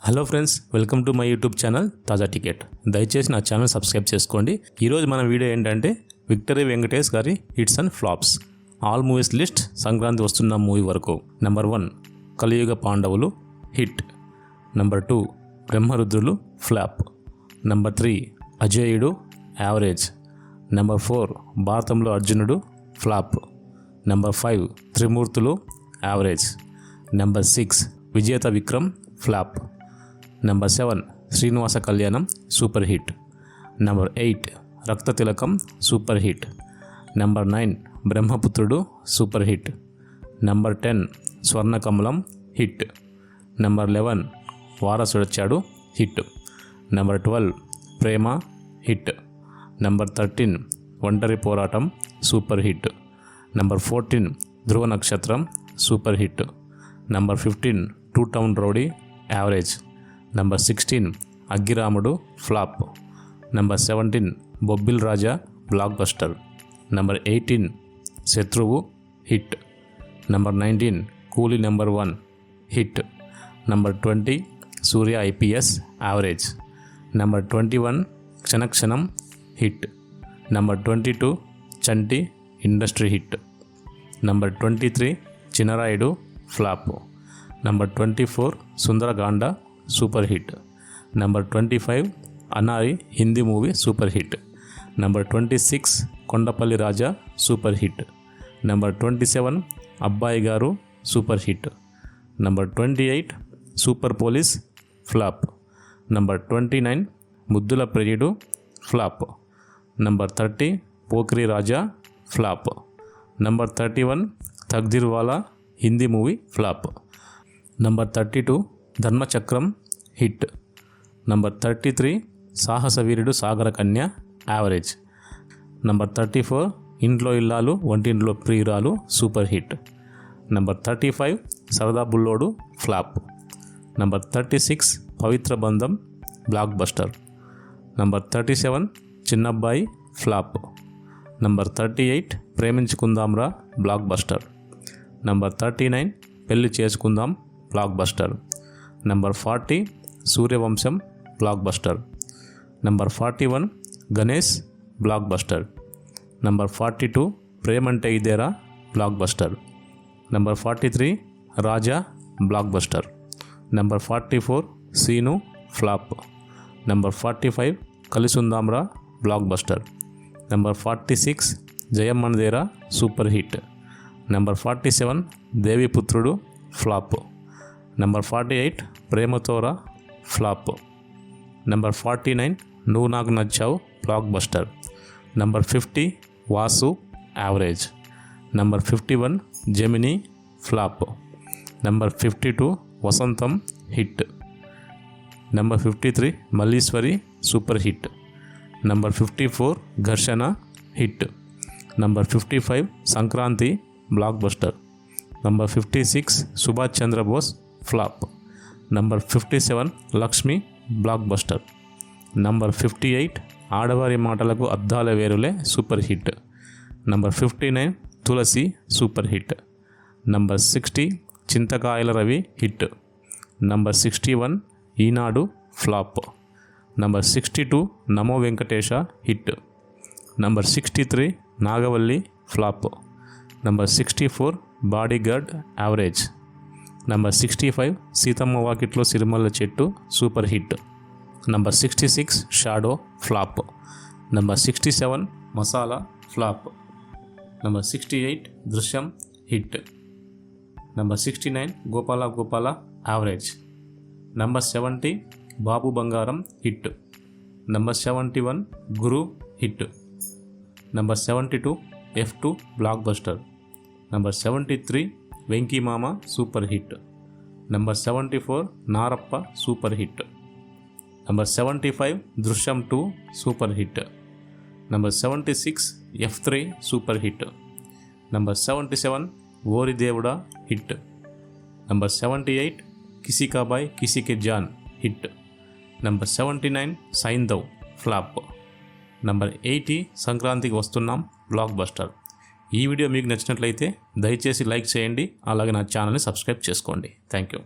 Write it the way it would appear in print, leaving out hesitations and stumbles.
Hello friends, welcome to my YouTube channel తాజా ticket. దయచేసి నా ఛానల్ సబ్స్క్రైబ్ చేసుకోండి. ఈరోజు మన వీడియో ఏంటంటే విక్టరీ వెంకటేష్ గారి hits and flops. All movies list Sankranti వస్తున్న మూవీ వరకు. Number 1 Kaliyuga Pandavulu hit. Number 2 Brahmarudrulu flop. Number 3 Ajeyudu average. Number 4 భారతంలో అర్జునుడు flop. Number 5 Trimurtulu average. Number 6 Vijetha Vikram flop. Number 7 Srinivasa Kalyanam super hit. Number 8 Raktha Tilakam super hit. Number 9 Brahmaputrudu super hit. Number 10 Swarnakamalam hit. Number 11 Varasudochadu hit. Number 12 Prema hit. Number 13 Ontari Poratam super hit. Number 14 Dhruva Nakshatram super hit. Number 15 two town rowdy average. Number 16 Aggiramudu flop. Number 17 Bobbili Raja blockbuster. Number 18 Shatruvu hit. Number 19 coolie number 1 hit. Number 20 Surya IPS average. Number 21 Kshana Kshanam hit. Number 22 Chanti industry hit. Number 23 Chinarayudu flop. Number 24 Sundarakanda super hit. Number 25 Anari Hindi movie super hit. Number 26 Kondapalli Raja super hit. Number 27 Abbayi Garu super hit. Number 28 super police flop. Number 29 Muddula Priyudu flop. Number 30 Pokiri Raja flop. Number 31 Taqdeerwala Hindi movie flop. Number 32 Dharmachakram hit. Number 33 Sahasa వీరుడు సాగర కన్య average. Number 34 ఇంట్లో ఇల్లాలు వంటింట్లో ప్రియురాలు super hit. Number 35 సరదా Bullodu flop. Number 36 Pavitra Bandham blockbuster. Number 37 Chinnabbayi flop. Number 38 Preminchukundam Raa blockbuster. Number 39 Pelli Chesukundam blockbuster. Number 40 Suryavamsam blockbuster. Number 41 Ganesh blockbuster. Number 42 Premante Idera blockbuster. Number 43 Raja blockbuster. Number 44 Seenu flop. Number 45 Kalisundam Raa blockbuster. Number 46 Jayam Manadera super hit. Number 47 Deviputrudu flop. Number 48 Prematho Raa flop. Number 49 Nuvvu Naaku Nachav block buster. Number 50 Vasu average. Number 51 Gemini flop. Number 52 Vasantham hit. Number 53 Malliswari super hit. Number 54 Gharshana hit. Number 55 Sankranti blockbuster. Number 56 Subhash Chandrabose flop. Number 57 Lakshmi blockbuster. Number 58 Aadavari Matalaku Addala Verule super hit. Number 59 Tulasi super hit. Number 60 Chinthakayala Ravi hit. Number 61 Eenadu flop. Number 62 Namo Venkatesa hit. Number 63 Nagavalli flop. Number 64 bodyguard average. Number 65 Seethamma వాకిట్లో Sirimalle Chettu super hit. Number 66 shadow flop. Number 67 masala flop. Number 68 Drishyam hit. Number 69 Gopala Gopala average. Number 70 Babu Bangaram hit. Number 71 Guru hit. Number 72 F2 blockbuster. Number 73 Venky Mama super hit. Number 74 Narappa super hit. Number 75 Drishyam 2 super hit. Number 76 F3 super hit. Number 77 Ori Devuda hit. Number 78 కిసీ Ka Bhai Kisi Ki Jaan hit. Number 79 Saindhav flop. Number 80 సంక్రాంతికి వస్తున్నాం block buster. ఈ video మీకు నచ్చినట్లయితే దయచేసి like చేయండి, అలాగే నా ఛానల్ని సబ్స్క్రైబ్ చేసుకోండి. Thank you.